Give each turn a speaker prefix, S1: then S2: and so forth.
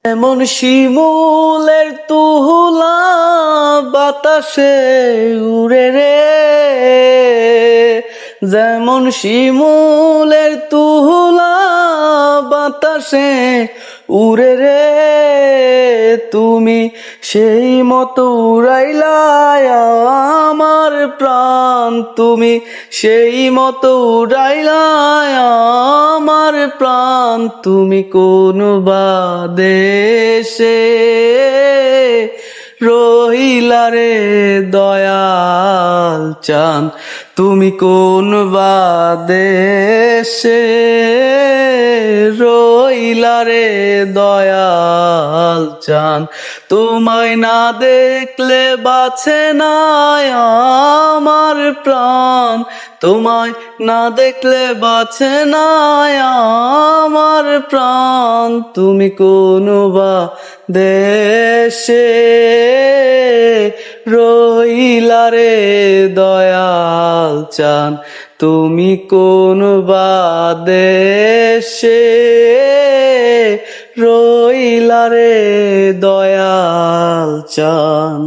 S1: এমন শিমুলের তুলা বাতাসে উড়ে রে, যেমন শিমুলের তুলা বাতাসে উড়ে রে, তুমি সেই মতো উড়াইলা আমার প্রাণ, তুমি সেই মতো উড়াইলা আমার প্রাণ। তুমি কোন বা দেশে রহিলা রে দয়াল চান, তুমি কোন বা দেশে রহিলা রে দয়াল চান। তোমায় না দেখলে বাঁচে না আমার প্রাণ, তোমায় না দেখলে বাঁচে না আমার প্রাণ। তুমি কোন বা দেশে রহিলা রে দয়াল চান, তুমি কোন বা দেশে রহিলা রে দয়াল চান।